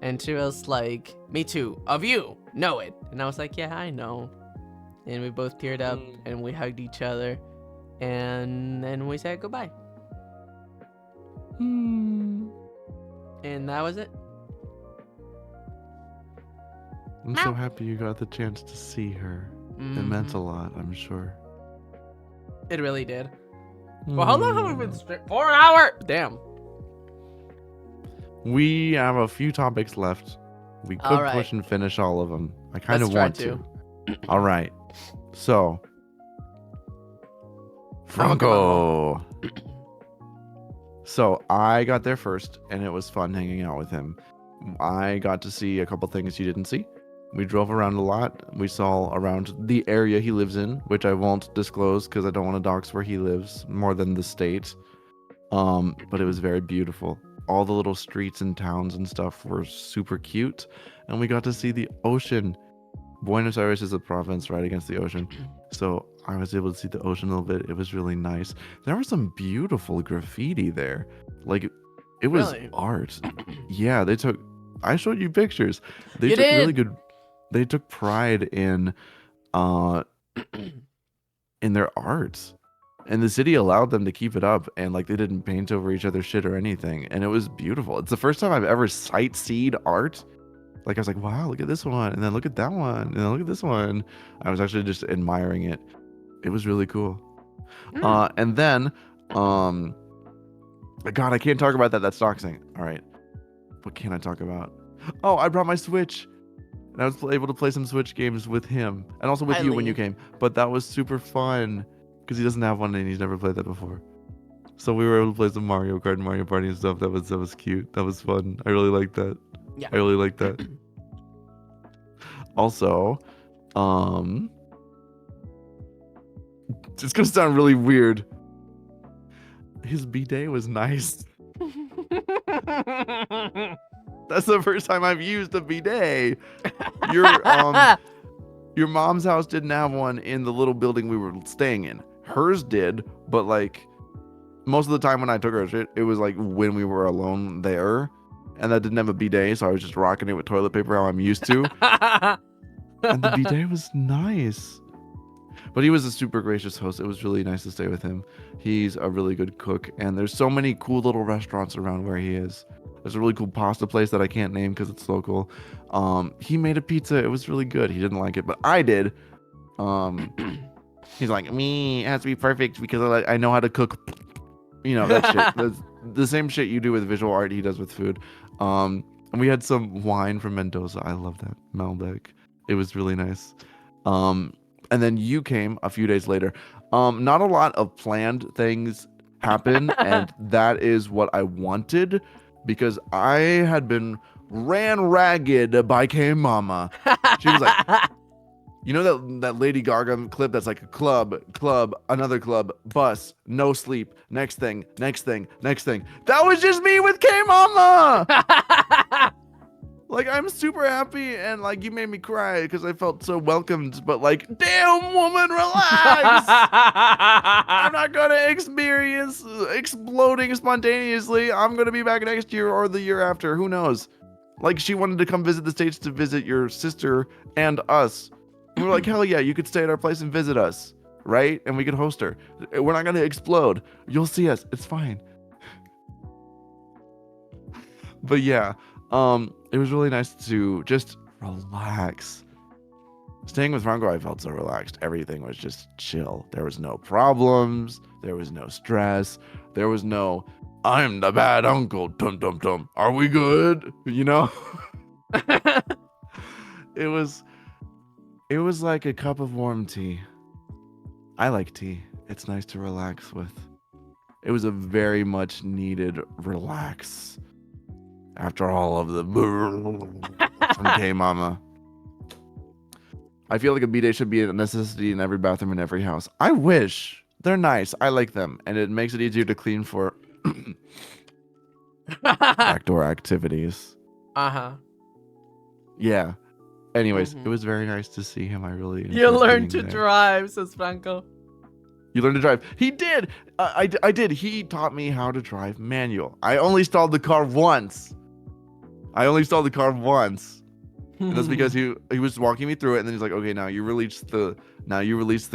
And she was like, me too, of you, know it. And I was like, yeah, I know. And we both teared up and we hugged each other. And then we said goodbye. And that was it. I'm so happy you got the chance to see her. It meant a lot, I'm sure. It really did. Well, how long have we been straight? 4 hours? Damn. We have a few topics left. We could right. push and finish all of them. I kind of Let's try want to. All right. So, Franco. So I got there first, and it was fun hanging out with him. I got to see a couple things you didn't see. We drove around a lot. We saw around the area he lives in, which I won't disclose because I don't want to dox where he lives more than the state. But it was very beautiful. All the little streets and towns and stuff were super cute, and we got to see the ocean. Buenos Aires is a province right against the ocean, so I was able to see the ocean a little bit. It was really nice. There was some beautiful graffiti there. Like, it was Really? art. Yeah, I showed you pictures. They You took really did? good. They took pride in their art. And the city allowed them to keep it up, and like they didn't paint over each other's shit or anything. And it was beautiful. It's the first time I've ever sightseed art. Like, I was like, wow, look at this one, and then look at that one, and then look at this one. I was actually just admiring it. It was really cool. And then, God, I can't talk about that. That's doxing. All right. What can I talk about? Oh, I brought my Switch. And I was able to play some Switch games with him. And also with you when you came. But that was super fun. Because he doesn't have one and he's never played that before. So we were able to play some Mario Kart and Mario Party and stuff. That was cute. That was fun. I really liked that. Yeah. I really liked that. Also, it's gonna sound really weird. His bidet was nice. That's the first time I've used a bidet. Your mom's house didn't have one in the little building we were staying in. Hers did, but like most of the time when I took her shit, it was like when we were alone there, and that didn't have a bidet, so I was just rocking it with toilet paper how I'm used to. And the bidet was nice. But he was a super gracious host. It was really nice to stay with him. He's a really good cook, and there's so many cool little restaurants around where he is. There's a really cool pasta place that I can't name because it's local. He made a pizza. It was really good. He didn't like it, but I did. He's like, me, it has to be perfect because I know how to cook. You know, that shit. That's the same shit you do with visual art he does with food. And we had some wine from Mendoza. I love that. Malbec. It was really nice. And then you came a few days later. Not a lot of planned things happened, and that is what I wanted because I had been ran ragged by K Mama. She was like, you know that Lady Gaga clip that's like a club, another club, bus, no sleep, next thing. That was just me with K Mama. Like, I'm super happy, and like you made me cry because I felt so welcomed. But like, damn woman, relax. I'm not gonna experience exploding spontaneously. I'm gonna be back next year or the year after. Who knows? Like, she wanted to come visit the States to visit your sister and us. And we're like, hell yeah, you could stay at our place and visit us, right? And we could host her. We're not gonna explode. You'll see us. It's fine. But yeah, it was really nice to just relax. Staying with Franco, I felt so relaxed. Everything was just chill. There was no problems. There was no stress. There was no, I'm the bad uncle. Dum dum dum. Are we good? You know? It was like a cup of warm tea. I like tea. It's nice to relax with. It was a very much needed relax. After all of the from K Mama. I feel like a bidet should be a necessity in every bathroom in every house. I wish. They're nice. I like them. And it makes it easier to clean for backdoor activities. Uh-huh. Yeah. Anyways, it was very nice to see him. I really enjoyed You learned to being there. drive, says Franco. You learned to drive. He did. I did. He taught me how to drive manual. I only stalled the car once. I only stalled the car once. And that's because he was walking me through it, and then he's like, okay, now you release the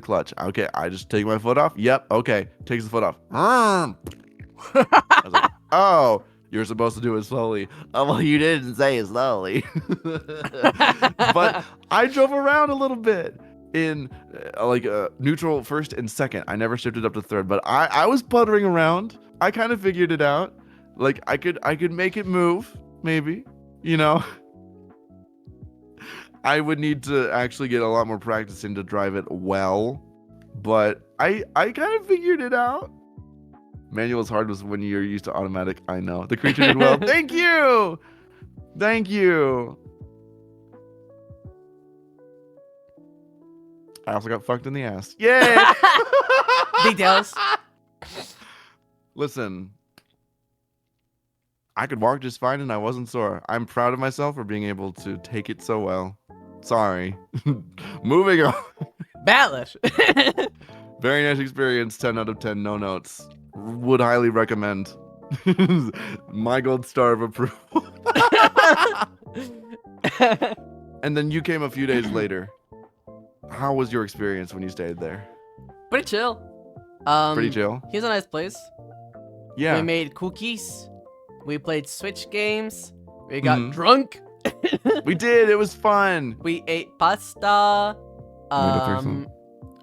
clutch. Okay, I just take my foot off. Yep, okay. Takes the foot off. I was like, oh, you're supposed to do it slowly. Oh, well, you didn't say it slowly. But I drove around a little bit in neutral first and second. I never shifted up to third, but I was puttering around. I kind of figured it out. Like I could make it move, maybe, you know. I would need to actually get a lot more practice in to drive it well, but I kind of figured it out. Manual is hard when you're used to automatic. I know. The creature did well. Thank you. Thank you. I also got fucked in the ass. Yay! Details. Listen, I could walk just fine and I wasn't sore. I'm proud of myself for being able to take it so well. Sorry. Moving on. Battlish. Very nice experience. 10 out of 10. No notes. Would highly recommend. My gold star of approval. And then you came a few days later. How was your experience when you stayed there? Pretty chill. Pretty chill. Here's a nice place. Yeah. We made cookies. We played Switch games. We got drunk. We did. It was fun. We ate pasta.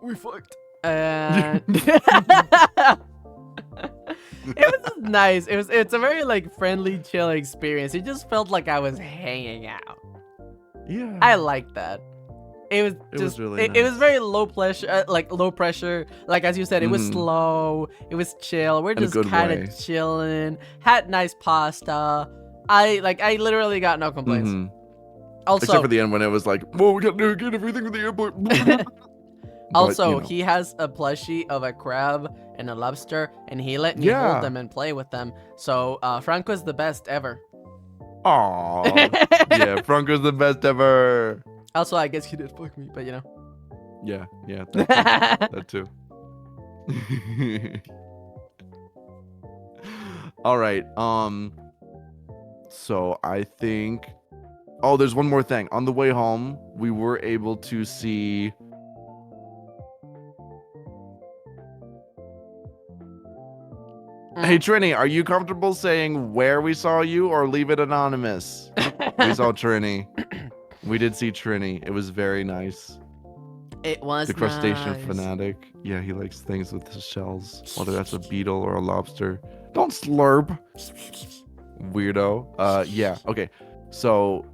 We fucked. And it was nice. It's a very like friendly, chill experience. It just felt like I was hanging out. Yeah. I liked that. It was really it was very low pressure, low pressure. Like as you said, it was slow. It was chill. We're just kind of chilling. Had nice pasta. I literally got no complaints. Also, except for the end when it was like, "Whoa, we got to get everything at the airport." Also, but, he has a plushie of a crab and a lobster, and he let me hold them and play with them. So Franco's the best ever. Aww. Yeah, Franco's the best ever. Also, I guess he did fuck me, but you know. Yeah, that too. All right. So I think. Oh, there's one more thing. On the way home, we were able to see. Hey Trini, are you comfortable saying where we saw you or leave it anonymous? We saw Trini. We did see Trini. It was very nice. It was the crustacean nice. Fanatic. Yeah, he likes things with his shells, whether that's a beetle or a lobster. Don't slurp. Weirdo. Yeah, okay. So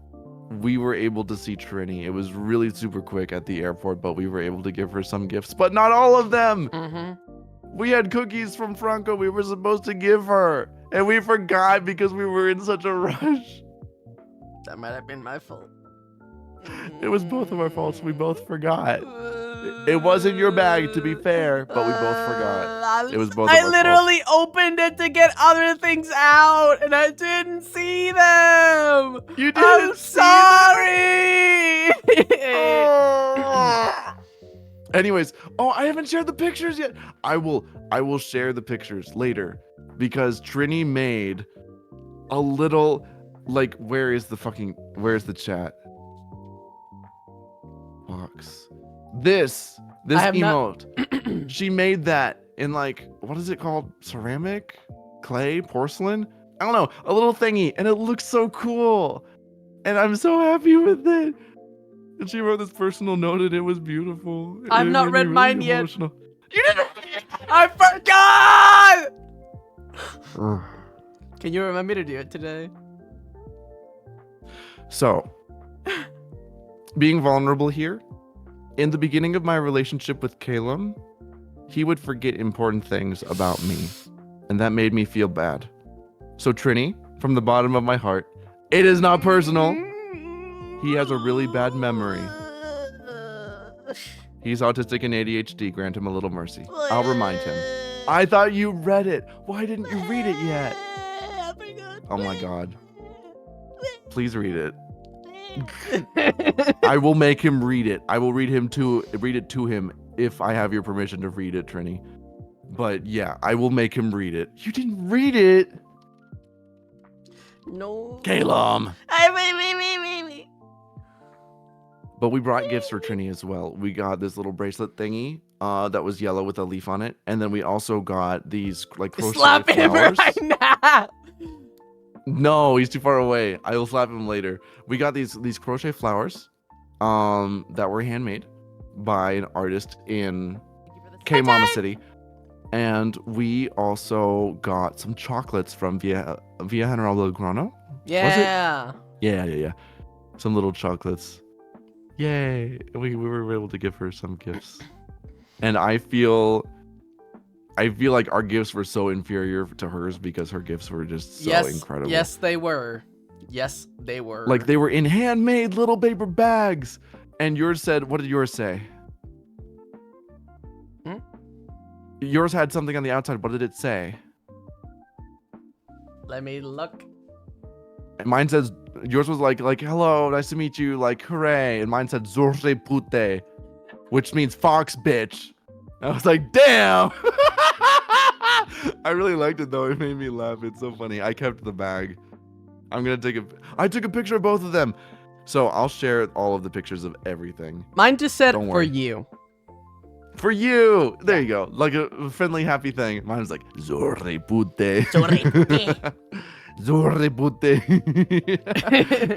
we were able to see Trini. It was really super quick at the airport, but we were able to give her some gifts, but not all of them. We had cookies from Franco we were supposed to give her, and we forgot because we were in such a rush. That might have been my fault. It was both of our faults. We both forgot. It wasn't your bag, to be fair, but we both forgot. It was both of our faults. I literally opened it to get other things out, and I didn't see them. You didn't I'm see sorry. them? Anyways, I haven't shared the pictures yet. I will share the pictures later because Trini made a little where's the chat box? This emote. She made that in what is it called? Ceramic, clay, porcelain? I don't know, a little thingy, and it looks so cool. And I'm so happy with it. And she wrote this personal note, and it was beautiful. I've not read mine yet. You didn't read it? I forgot! Can you remind me to do it today? So, being vulnerable here, in the beginning of my relationship with Caleb, he would forget important things about me, and that made me feel bad. So Trini, from the bottom of my heart, it is not personal. He has a really bad memory. He's autistic and ADHD. Grant him a little mercy. I'll remind him. I thought you read it. Why didn't you read it yet? Oh my God. Please read it. I will make him read it. I will read it to him if I have your permission to read it, Trini. But yeah, I will make him read it. You didn't read it. No. Calum. Me. But we brought gifts for Trini as well. We got this little bracelet thingy that was yellow with a leaf on it. And then we also got these like crochet Slap him flowers. right now. No, he's too far away. I will slap him later. We got these crochet flowers that were handmade by an artist in K Mama City. And we also got some chocolates from Via General Belgrano. Yeah. Yeah. Some little chocolates. Yay. We were able to give her some gifts. And I feel like our gifts were so inferior to hers because her gifts were just so incredible. Yes, they were. Like they were in handmade little paper bags. And yours said, what did yours say? Yours had something on the outside. What did it say? Let me look. And mine says, yours was like hello, nice to meet you, like hooray. And mine said Zorre pute, which means fox bitch. I was like, damn. I really liked it though. It made me laugh. It's so funny. I kept the bag. I took a picture of both of them. So I'll share all of the pictures of everything. Mine just said for you. For you. There you go. Like a friendly, happy thing. Mine was like, Zorre pute. Zorre pute.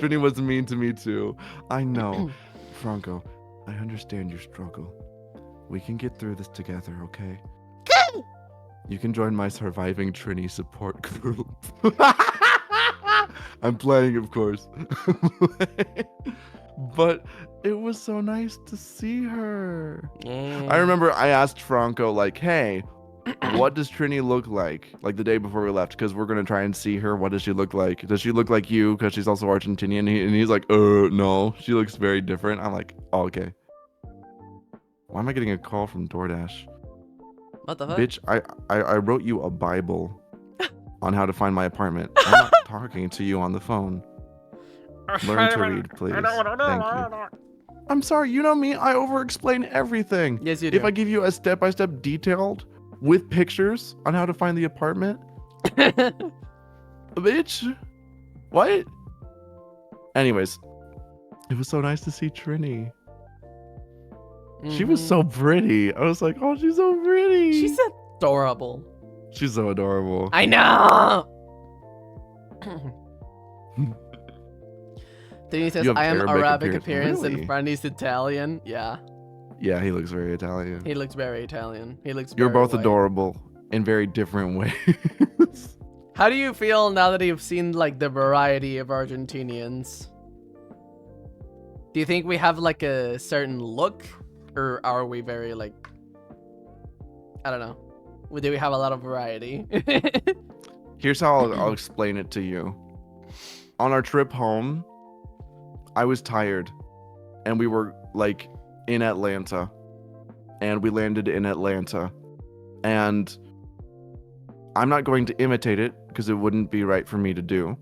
Trini was mean to me too. I know. Franco, I understand your struggle. We can get through this together, okay? You can join my surviving Trini support group. I'm playing, of course. But it was so nice to see her. I remember I asked Franco, like, hey, what does Trini look like the day before we left? Because we're going to try and see her. What does she look like? Does she look like you? Because she's also Argentinian. And he's like, no, she looks very different. I'm like, oh, okay. Why am I getting a call from DoorDash? What the fuck? Bitch, I wrote you a Bible on how to find my apartment. I'm not talking to you on the phone. Learn to read, please. Thank you. I'm sorry, you know me. I over-explain everything. Yes, you do. If I give you a step-by-step detailed with pictures on how to find the apartment, bitch, what? Anyways, it was so nice to see Trini. She was so pretty. I was like, oh, she's so pretty. She's adorable. She's so adorable. I know. Trini says, I am Arabic appearance really? and Brandy's Italian. Yeah. Yeah, he looks very Italian. He looks very Italian. He looks You're very both white. adorable in very different ways. How do you feel now that you've seen like the variety of Argentinians? Do you think we have like a certain look? Or are we very like, I don't know. Do we have a lot of variety? Here's how I'll explain it to you. On our trip home, I was tired. And we were like in Atlanta. And we landed in Atlanta. And I'm not going to imitate it because it wouldn't be right for me to do.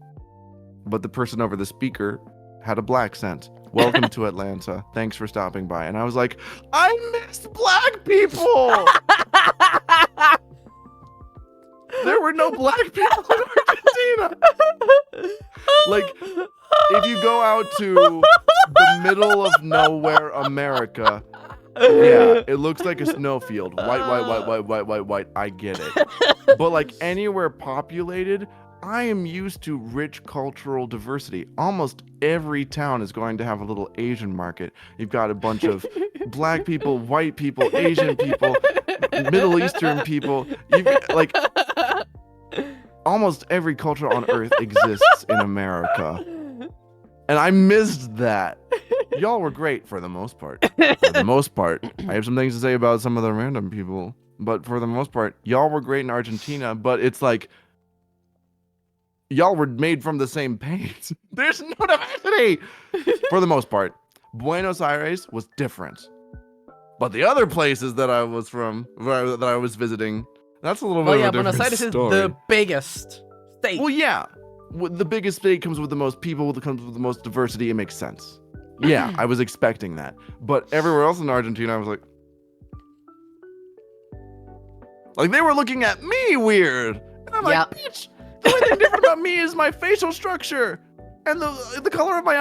But the person over the speaker had a black scent. Welcome to Atlanta. Thanks for stopping by. And I was like, I miss black people. There were no black people in Argentina. Like, if you go out to the middle of nowhere America, yeah, it looks like a snowfield. White. I get it. But like anywhere populated, I am used to rich cultural diversity. Almost every town is going to have a little Asian market. You've got a bunch of black people, white people, Asian people, Middle Eastern people. Like almost every culture on earth exists in America. And I missed that. Y'all were great for the most part. For the most part. I have some things to say about some of the random people. But for the most part, y'all were great in Argentina. But it's like, y'all were made from the same paint. There's no diversity. For the most part. Buenos Aires was different. But the other places that I was from, that I was visiting, that's a little bit of a different Buenos Aires story. is the biggest state. Well, yeah. The biggest state comes with the most people, comes with the most diversity. It makes sense. Yeah, I was expecting that. But everywhere else in Argentina, I was like they were looking at me weird. And I'm like, bitch, The only thing different about me is my facial structure and the color of my